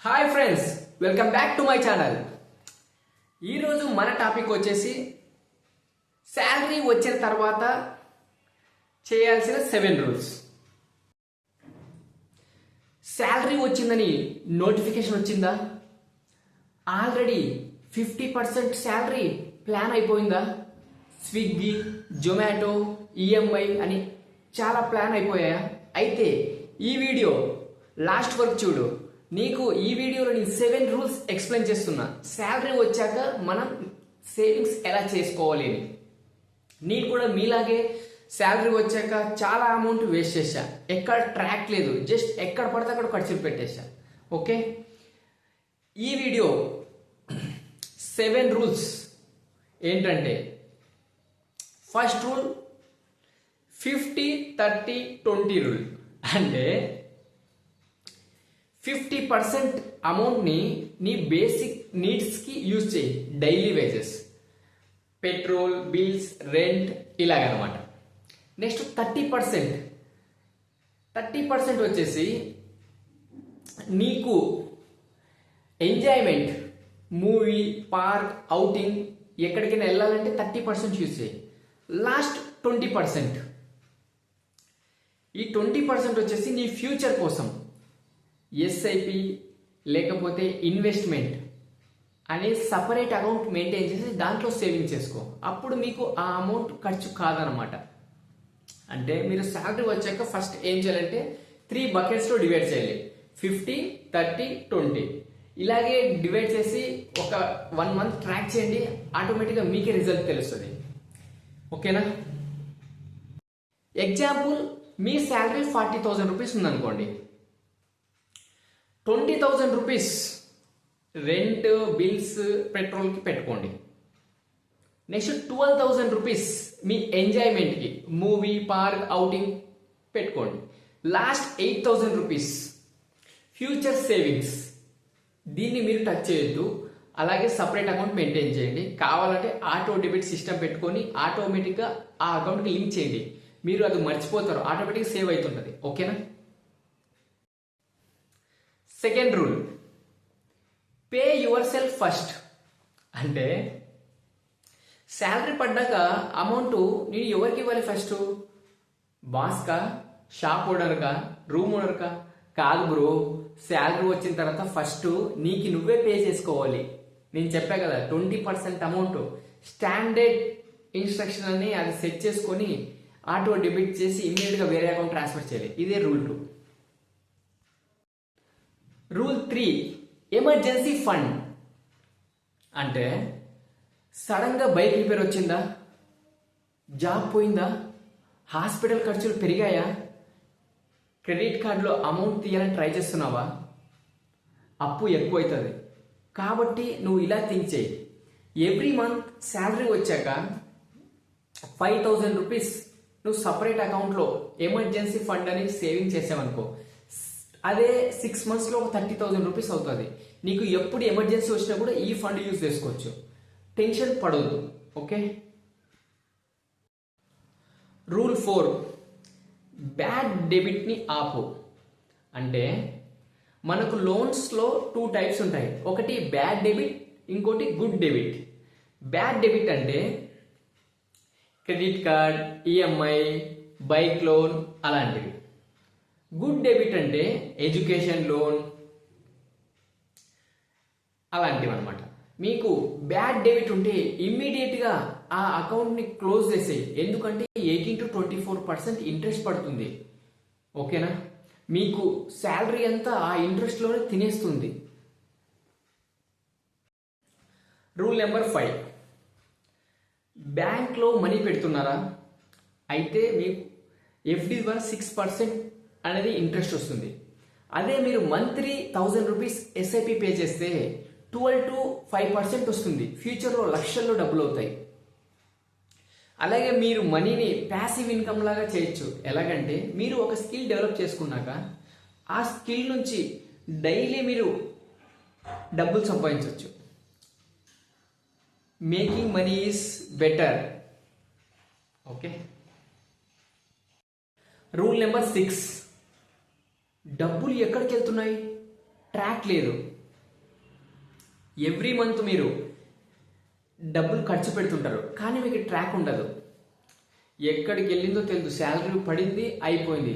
Hi friends, welcome back to my channel. ఈరోజు మన topic వచ్చేసి శాలరీ వచ్చిన తర్వాత చేయాల్సిన 7 రూల్స్. శాలరీ వచ్చిందని నోటిఫికేషన్ వచ్చిందా? ఆల్రెడీ 50% శాలరీ ప్లాన్ అయిపోయిందా? స్విగ్గీ, జొమాటో, ఈఎంఐ అని చాలా ప్లాన్ అయిపోయాయా? అయితే ఈ వీడియో లాస్ట్ వరకు చూడు. నీకు ఈ వీడియోలో నేను 7 రూల్స్ ఎక్స్ప్లెయిన్ చేస్తున్నా. శాలరీ వచ్చాక మనం సేవింగ్స్ ఎలా చేసుకోవాలి అని. నేను కూడా మీలాగే శాలరీ వచ్చాక చాలా అమౌంట్ వేస్ట్ చేశా. ఎక్కడ ట్రాక్ లేదు, జస్ట్ ఎక్కడ పడితే అక్కడ ఖర్చులు పెట్టేశా. ఓకే, ఈ వీడియో 7 రూల్స్ ఏంటంటే, ఫస్ట్ రూల్ 50-30-20 రూల్. అంటే 50% అమౌంట్ని నీ బేసిక్ నీడ్స్కి యూజ్ చేయి. Daily wages, petrol, bills, rent, ఇలాగనమాట. నెక్స్ట్ 30% వచ్చేసి నీకు ఎంజాయ్మెంట్, మూవీ, పార్క్, అవుటింగ్, ఎక్కడికైనా వెళ్ళాలంటే 30% యూజ్ చేయి. లాస్ట్ 20%, ఈ 20% వచ్చేసి నీ ఫ్యూచర్ కోసం ఎస్ఐపి లేకపోతే ఇన్వెస్ట్మెంట్ అనే సపరేట్ అకౌంట్ మెయింటైన్ చేసి దాంట్లో సేవింగ్ చేసుకో. అప్పుడు మీకు ఆ అమౌంట్ ఖర్చు కాదనమాట. అంటే మీరు శాలరీ వచ్చాక ఫస్ట్ ఏం చేయాలంటే 3 బకెట్స్లో డివైడ్ చేయాలి. 50-30-20 ఇలాగే డివైడ్ చేసి ఒక 1 మంత్ ట్రాక్ చేయండి. ఆటోమేటిక్గా మీకే రిజల్ట్ తెలుస్తుంది. ఓకేనా? ఎగ్జాంపుల్, మీ శాలరీ 40,000 రూపీస్ ఉందనుకోండి. 20,000 రూపీస్ రెంట్, బిల్స్, పెట్రోల్కి పెట్టుకోండి. నెక్స్ట్ 12,000 రూపీస్ మీ ఎంజాయ్మెంట్కి, మూవీ, పార్క్, అవుటింగ్ పెట్టుకోండి. Last 8,000 rupees future savings. దీన్ని మీరు టచ్ చేయొద్దు. అలాగే సపరేట్ అకౌంట్ మెయింటైన్ చేయండి. కావాలంటే ఆటో డెబిట్ సిస్టమ్ పెట్టుకొని ఆటోమేటిక్గా ఆ అకౌంట్కి లింక్ చేయండి. మీరు అది మర్చిపోతారు, ఆటోమేటిక్గా సేవ్ అవుతుంటుంది. ఓకేనా? Second rule, pay yourself first. అంటే శాలరీ పడ్డాక అమౌంట్ నేను ఎవరికి ఇవ్వాలి ఫస్ట్? బాస్కా, షాప్ ఓనర్కా, రూమ్ ఓనర్కా? కాదు బ్రో, శాలరీ వచ్చిన తర్వాత ఫస్ట్ నీకు నువ్వే పే చేసుకోవాలి. నేను చెప్పా కదా, 20% అమౌంట్ స్టాండర్డ్ ఇన్స్ట్రక్షన్ అని అది సెట్ చేసుకొని ఆటో డెబిట్ చేసి ఇమ్మీడియట్గా వేరే అకౌంట్ ట్రాన్స్ఫర్ చేయాలి. ఇదే రూల్ 2. Rule 3, emergency fund. అంటే సడన్గా బైక్ రిపేర్ వచ్చిందా, జాబ్ పోయిందా, హాస్పిటల్ ఖర్చులు పెరిగాయా, క్రెడిట్ కార్డులో అమౌంట్ తీయాలని ట్రై చేస్తున్నావా, అప్పు ఎక్కువ అవుతుంది. కాబట్టి నువ్వు ఇలా థింక్ చేయి. ఎవ్రీ మంత్ శాలరీ వచ్చాక 5,000 రూపీస్ నువ్వు సపరేట్ అకౌంట్లో ఎమర్జెన్సీ ఫండ్ అని సేవింగ్ చేసావనుకో, అదే 6 మంత్స్లో ఒక 30,000 రూపీస్ అవుతుంది. నీకు ఎప్పుడు ఎమర్జెన్సీ వచ్చినా కూడా ఈ ఫండ్ యూజ్ చేసుకోవచ్చు. టెన్షన్ పడవద్దు. ఓకే. రూల్ 4, బ్యాడ్ డెబిట్ని ఆపు. అంటే మనకు లోన్స్లో 2 టైప్స్ ఉంటాయి. ఒకటి బ్యాడ్ డెబిట్, ఇంకోటి గుడ్ డెబిట్. బ్యాడ్ డెబిట్ అంటే credit card, EMI, bike loan అలాంటివి. గుడ్ డెబిట్ అంటే ఎడ్యుకేషన్ లోన్ అలాంటివి అనమాట. మీకు బ్యాడ్ డెబిట్ ఉంటే ఇమ్మీడియట్గా ఆ అకౌంట్ని క్లోజ్ చేసేయి. ఎందుకంటే 18-24% ఇంట్రెస్ట్ పడుతుంది. ఓకేనా? మీకు శాలరీ అంతా ఆ ఇంట్రెస్ట్లోనే తినేస్తుంది. రూల్ నెంబర్ 5, బ్యాంక్లో మనీ పెడుతున్నారా? అయితే మీకు ఎఫ్డి ద్వారా 6% అనేది ఇంట్రెస్ట్ వస్తుంది. అదే మీరు మంత్లీ 1,000 రూపీస్ ఎస్ఐపి పే చేస్తే 12-5% వస్తుంది. ఫ్యూచర్లో లక్షల్లో డబ్బులు అవుతాయి. అలాగే మీరు మనీని ప్యాసివ్ ఇన్కమ్ లాగా చేయొచ్చు. ఎలాగంటే మీరు ఒక స్కిల్ డెవలప్ చేసుకున్నాక ఆ స్కిల్ నుంచి డైలీ మీరు డబ్బులు సంపాదించవచ్చు. Making money is better. Okay. Rule number 6, డబ్బులు ఎక్కడికి వెళ్తున్నాయి? ట్రాక్ లేదు. ఎవ్రీ మంత్ మీరు డబ్బులు ఖర్చు పెడుతుంటారు, కానీ మీకు ట్రాక్ ఉండదు. ఎక్కడికి వెళ్ళిందో తెలియదు, శాలరీ పడింది అయిపోయింది,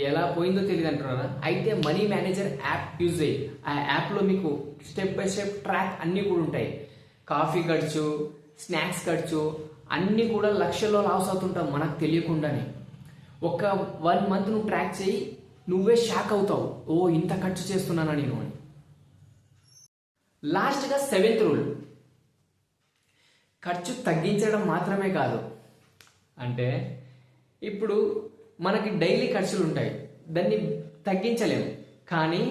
ఎలా పోయిందో తెలియదు అంటున్నారా? అయితే మనీ మేనేజర్ యాప్ యూజ్ అయ్యి, ఆ యాప్లో మీకు స్టెప్ బై స్టెప్ ట్రాక్ అన్నీ కూడా ఉంటాయి. కాఫీ ఖర్చు, స్నాక్స్ ఖర్చు అన్నీ కూడా లక్షల్లో లాస్ అవుతుంటాం మనకు తెలియకుండానే. ఒక 1 మంత్ నువ్వు ట్రాక్ చేయి, నువ్వే షాక్ అవుతావు, ఓ ఇంత ఖర్చు చేస్తున్నానా నేను అని. లాస్ట్గా 7th రూల్, ఖర్చు తగ్గించడం మాత్రమే కాదు. అంటే ఇప్పుడు మనకి డైలీ ఖర్చులు ఉంటాయి, దాన్ని తగ్గించలేము, కానీ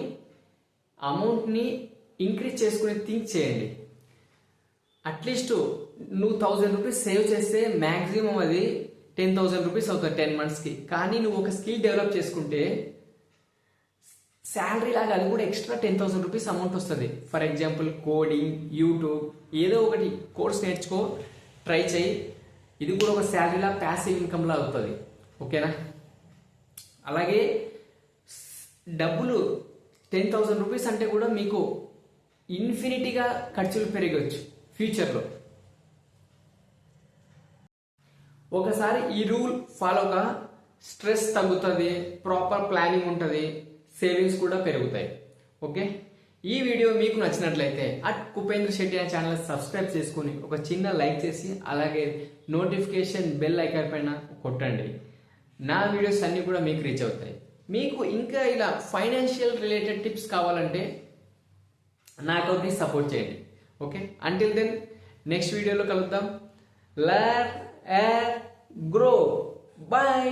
అమౌంట్ని ఇంక్రీజ్ చేసుకుని థింక్ చేయండి. అట్లీస్ట్ నువ్వు 1000 రూపీస్ సేవ్ చేస్తే మ్యాక్సిమం అది 10,000 రూపీస్ అవుతుంది 10 మంత్స్కి. కానీ నువ్వు ఒక స్కిల్ డెవలప్ చేసుకుంటే శాలరీ లాగా అది కూడా ఎక్స్ట్రా 10,000 రూపీస్ అమౌంట్ వస్తుంది. ఫర్ ఎగ్జాంపుల్ కోడింగ్, యూట్యూబ్, ఏదో ఒకటి కోర్స్ నేర్చుకో, ట్రై చేయి, ఇది కూడా ఒక శాలరీలా ప్యాసివ్ ఇన్కమ్లా అవుతుంది. ఓకేనా? అలాగే డబ్బులు 10,000 రూపీస్ అంటే కూడా మీకు ఇన్ఫినిటీగా ఖర్చులు పెరగవచ్చు ఫ్యూచర్లో. ఒకసారి ఈ రూల్ ఫాలోగా స్ట్రెస్ తగ్గుతుంది, ప్రాపర్ ప్లానింగ్ ఉంటుంది, సేవింగ్స్ కూడా పెరుగుతాయి. ఓకే, ఈ వీడియో మీకు నచ్చినట్లయితే కుపేంద్ర శెట్టి అనే ఛానల్ సబ్స్క్రైబ్ చేసుకుని ఒక చిన్న లైక్ చేసి అలాగే నోటిఫికేషన్ బెల్ ఐకాన్ పైన కొట్టండి. నా వీడియోస్ అన్నీ కూడా మీకు రీచ్ అవుతాయి. మీకు ఇంకా ఇలా ఫైనాన్షియల్ రిలేటెడ్ టిప్స్ కావాలంటే నా అకౌంట్ని సపోర్ట్ చేయండి. ఓకే, అంటిల్ దెన్ నెక్స్ట్ వీడియోలో కలుద్దాం. Learn and grow. బాయ్.